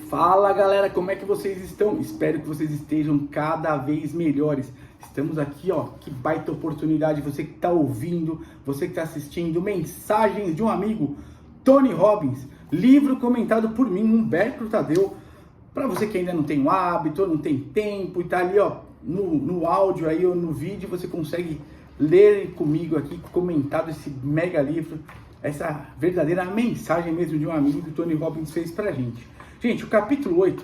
Fala galera, como é que vocês estão? Espero que vocês estejam cada vez melhores. Estamos aqui, ó, que baita oportunidade. Você que está ouvindo, você que está assistindo, mensagens de um amigo, Tony Robbins, livro comentado por mim, Humberto Tadeu. Para você que ainda não tem o hábito, não tem tempo e tá ali, ó, no áudio aí ou no vídeo, você consegue ler comigo aqui, comentado esse mega livro, essa verdadeira mensagem mesmo de um amigo que o Tony Robbins fez pra gente. Gente, o capítulo 8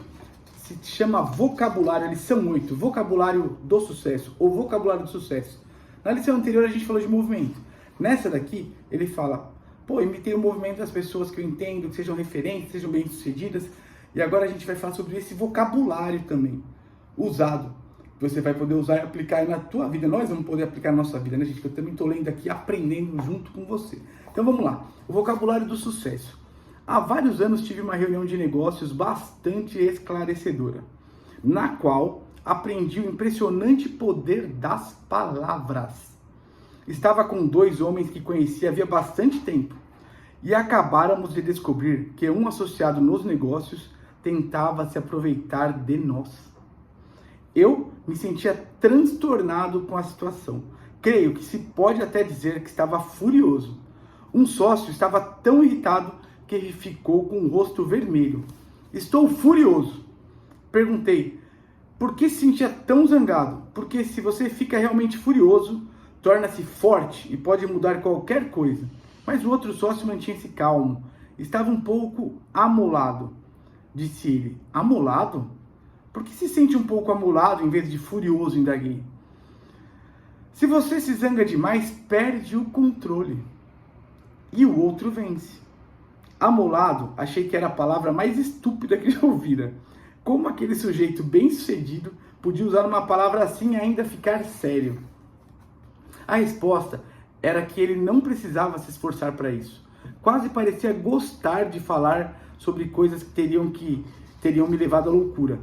se chama Vocabulário, lição 8, Vocabulário do Sucesso, ou Vocabulário do Sucesso. Na lição anterior a gente falou de movimento. Nessa daqui, ele fala, imitei o movimento das pessoas que eu entendo, que sejam referentes, sejam bem-sucedidas. E agora a gente vai falar sobre esse vocabulário também, usado. Você vai poder usar e aplicar aí na tua vida. Nós vamos poder aplicar na nossa vida, né, gente? Eu também estou lendo aqui, aprendendo junto com você. Então vamos lá. O vocabulário do sucesso. Há vários anos tive uma reunião de negócios bastante esclarecedora, na qual aprendi o impressionante poder das palavras. Estava com dois homens que conhecia havia bastante tempo e acabáramos de descobrir que um associado nos negócios tentava se aproveitar de nós. Eu me sentia transtornado com a situação. Creio que se pode até dizer que estava furioso. Um sócio estava tão irritado que ficou com o rosto vermelho. Estou furioso. Perguntei, por que se sentia tão zangado? Porque se você fica realmente furioso, torna-se forte e pode mudar qualquer coisa. Mas o outro sócio mantinha-se calmo. Estava um pouco amolado. Disse ele, amolado? Por que se sente um pouco amolado em vez de furioso, indaguei? Se você se zanga demais, perde o controle. E o outro vence. Amolado, achei que era a palavra mais estúpida que já ouvira. Como aquele sujeito bem-sucedido podia usar uma palavra assim e ainda ficar sério? A resposta era que ele não precisava se esforçar para isso. Quase parecia gostar de falar sobre coisas que teriam me levado à loucura.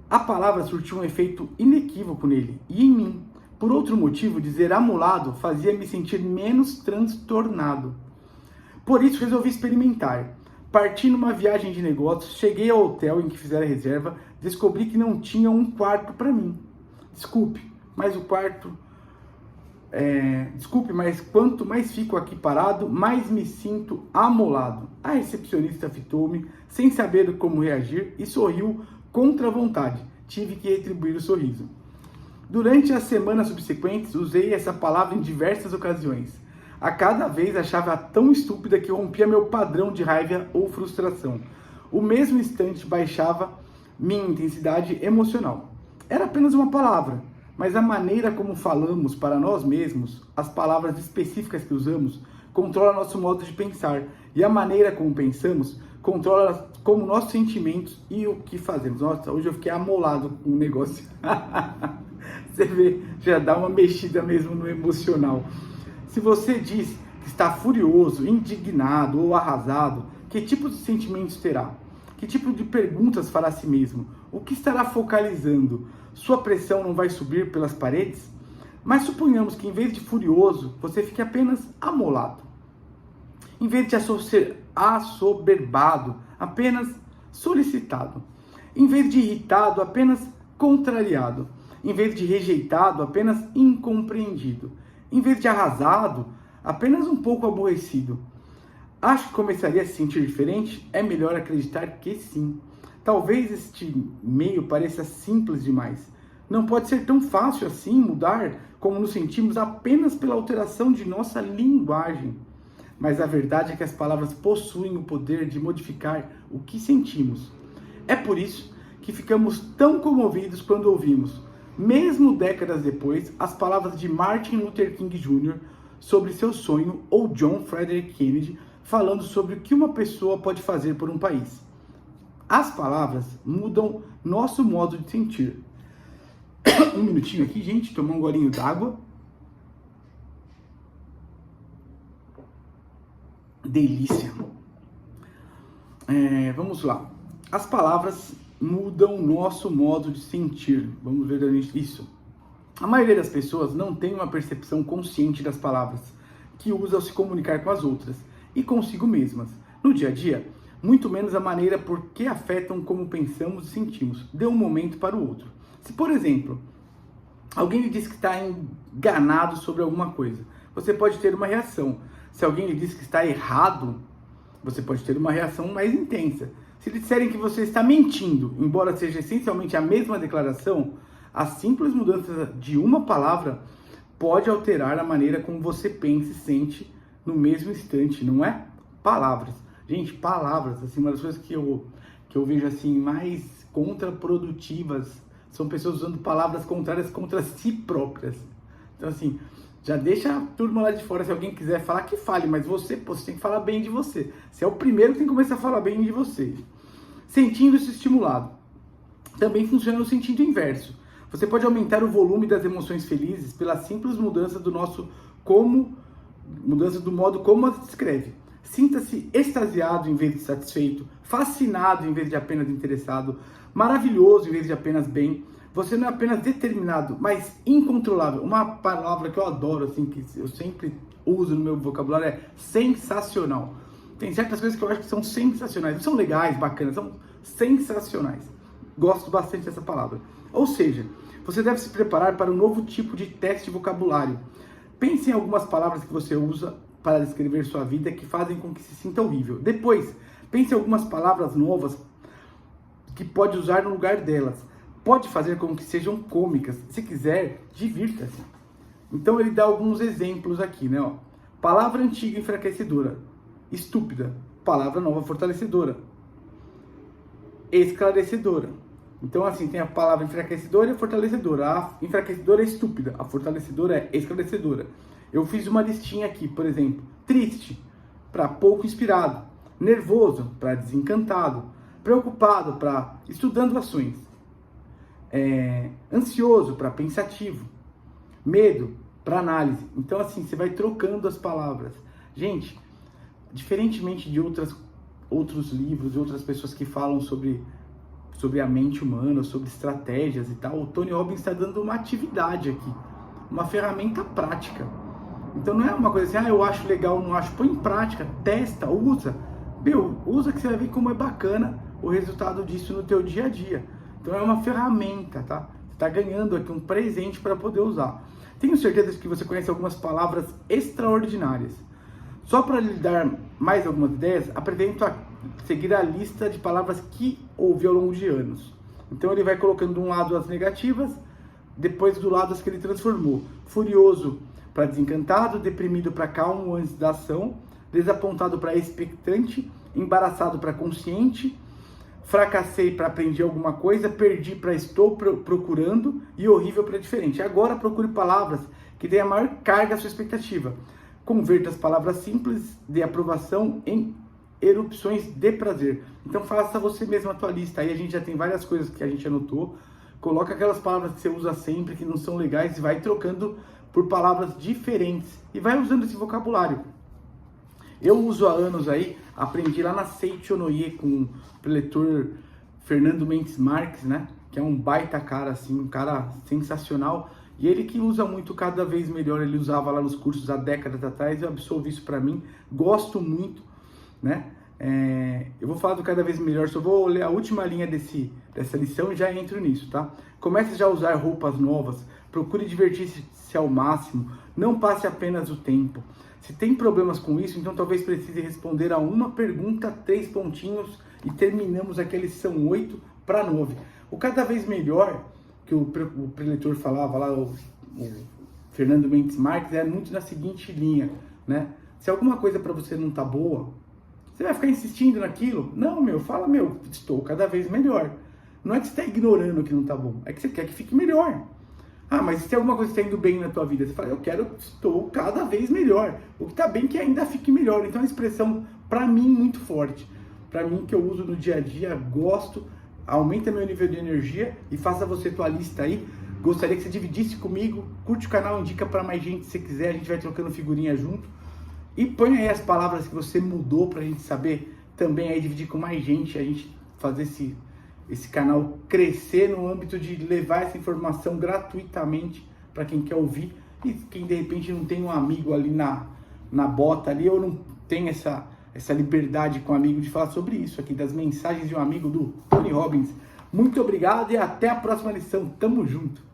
A palavra surtiu um efeito inequívoco nele e em mim. Por outro motivo, dizer amolado fazia me sentir menos transtornado. Por isso resolvi experimentar. Parti numa viagem de negócios, cheguei ao hotel em que fizera reserva, descobri que não tinha um quarto para mim. Desculpe, mas quanto mais fico aqui parado, mais me sinto amolado. A recepcionista fitou-me, sem saber como reagir, e sorriu contra a vontade. Tive que retribuir o sorriso. Durante as semanas subsequentes, usei essa palavra em diversas ocasiões. A cada vez achava tão estúpida que rompia meu padrão de raiva ou frustração. O mesmo instante baixava minha intensidade emocional. Era apenas uma palavra, mas a maneira como falamos para nós mesmos, as palavras específicas que usamos, controla nosso modo de pensar. E a maneira como pensamos controla como nossos sentimentos e o que fazemos. Nossa, hoje eu fiquei amolado com o negócio. Você vê, já dá uma mexida mesmo no emocional. Se você diz que está furioso, indignado ou arrasado, que tipo de sentimentos terá? Que tipo de perguntas fará a si mesmo? O que estará focalizando? Sua pressão não vai subir pelas paredes? Mas suponhamos que em vez de furioso, você fique apenas amolado. Em vez de assoberbado, apenas solicitado. Em vez de irritado, apenas contrariado. Em vez de rejeitado, apenas incompreendido. Em vez de arrasado, apenas um pouco aborrecido. Acho que começaria a se sentir diferente? É melhor acreditar que sim. Talvez este meio pareça simples demais. Não pode ser tão fácil assim mudar como nos sentimos apenas pela alteração de nossa linguagem. Mas a verdade é que as palavras possuem o poder de modificar o que sentimos. É por isso que ficamos tão comovidos quando ouvimos, mesmo décadas depois, as palavras de Martin Luther King Jr. sobre seu sonho ou John Frederick Kennedy falando sobre o que uma pessoa pode fazer por um país. As palavras mudam nosso modo de sentir. Um minutinho aqui, gente, tomar um golinho d'água. Delícia. Vamos lá. As palavras mudam o nosso modo de sentir. Vamos ver isso. A maioria das pessoas não tem uma percepção consciente das palavras que usa ao se comunicar com as outras e consigo mesmas. No dia a dia, muito menos a maneira por que afetam como pensamos e sentimos, de um momento para o outro. Se, por exemplo, alguém lhe diz que está enganado sobre alguma coisa, você pode ter uma reação. Se alguém lhe diz que está errado, você pode ter uma reação mais intensa. Se lhe disserem que você está mentindo, embora seja essencialmente a mesma declaração, a simples mudança de uma palavra pode alterar a maneira como você pensa e sente no mesmo instante, não é? Palavras. Gente, palavras, assim, uma das coisas que eu vejo assim mais contraprodutivas são pessoas usando palavras contrárias contra si próprias. Então, assim, já deixa a turma lá de fora. Se alguém quiser falar, que fale, mas você tem que falar bem de você. Você é o primeiro que tem que começar a falar bem de você. Sentindo-se estimulado. Também funciona no sentido inverso. Você pode aumentar o volume das emoções felizes pela simples mudança do modo como as descreve. Sinta-se extasiado em vez de satisfeito, fascinado em vez de apenas interessado, maravilhoso em vez de apenas bem. Você não é apenas determinado, mas incontrolável. Uma palavra que eu adoro, assim, que eu sempre uso no meu vocabulário é sensacional. Tem certas coisas que eu acho que são sensacionais. Não são legais, bacanas, são sensacionais. Gosto bastante dessa palavra. Ou seja, você deve se preparar para um novo tipo de teste de vocabulário. Pense em algumas palavras que você usa para descrever sua vida que fazem com que se sinta horrível. Depois, pense em algumas palavras novas que pode usar no lugar delas. Pode fazer com que sejam cômicas. Se quiser, divirta-se. Então ele dá alguns exemplos aqui, né? Ó, palavra antiga enfraquecedora. Estúpida. Palavra nova fortalecedora. Esclarecedora. Então, assim, tem a palavra enfraquecedora e a fortalecedora. A enfraquecedora é estúpida, a fortalecedora é esclarecedora. Eu fiz uma listinha aqui, por exemplo. Triste, para pouco inspirado. Nervoso, para desencantado. Preocupado, para estudando ações. Ansioso, para pensativo. Medo, para análise. Então, assim, você vai trocando as palavras. Gente, diferentemente de outros livros, de outras pessoas que falam sobre a mente humana, sobre estratégias e tal, o Tony Robbins está dando uma atividade aqui, uma ferramenta prática. Então não é uma coisa assim, eu acho legal, não acho, põe em prática, testa, usa. Usa que você vai ver como é bacana o resultado disso no teu dia a dia. Então é uma ferramenta, tá? Você está ganhando aqui um presente para poder usar. Tenho certeza que você conhece algumas palavras extraordinárias. Só para lhe dar mais algumas ideias, apresento a seguir a lista de palavras que ouvi ao longo de anos. Então ele vai colocando de um lado as negativas, depois do lado as que ele transformou. Furioso para desencantado, deprimido para calmo antes da ação, desapontado para expectante, embaraçado para consciente, fracassei para aprendi alguma coisa, perdi para estou procurando e horrível para diferente. Agora procure palavras que tenham a maior carga à sua expectativa. Converta as palavras simples de aprovação em erupções de prazer. Então faça você mesmo a tua lista. Aí a gente já tem várias coisas que a gente anotou. Coloca aquelas palavras que você usa sempre, que não são legais, e vai trocando por palavras diferentes. E vai usando esse vocabulário. Eu uso há anos aí, aprendi lá na Seichonoye com o preletor Fernando Mendes Marques, né? Que é um baita cara, assim, um cara sensacional. E ele que usa muito, cada vez melhor, ele usava lá nos cursos há décadas atrás, eu absolvi isso para mim, gosto muito, né? Eu vou falar do cada vez melhor, só vou ler a última linha dessa lição e já entro nisso, tá? Comece já a usar roupas novas, procure divertir-se ao máximo, não passe apenas o tempo. Se tem problemas com isso, então talvez precise responder a uma pergunta, 3 pontinhos, e terminamos aqui a lição 8 para 9. O cada vez melhor, que o preletor falava lá, o Fernando Mendes Marques, é muito na seguinte linha, né? Se alguma coisa para você não tá boa, você vai ficar insistindo naquilo? Não, fala, estou cada vez melhor. Não é que você está ignorando o que não tá bom, é que você quer que fique melhor. Mas se tem alguma coisa que está indo bem na tua vida, você fala, estou cada vez melhor. O que está bem é que ainda fique melhor. Então é uma expressão, para mim, muito forte. Para mim, que eu uso no dia a dia, gosto, aumenta meu nível de energia e faça você tua lista aí. Gostaria que você dividisse comigo, curte o canal, indica para mais gente se quiser, a gente vai trocando figurinha junto. E põe aí as palavras que você mudou para a gente saber também aí, dividir com mais gente, a gente fazer esse canal crescer no âmbito de levar essa informação gratuitamente para quem quer ouvir e quem de repente não tem um amigo ali na bota ali, ou não tem essa liberdade com o amigo de falar sobre isso aqui, das mensagens de um amigo do Tony Robbins. Muito obrigado e até a próxima lição. Tamo junto!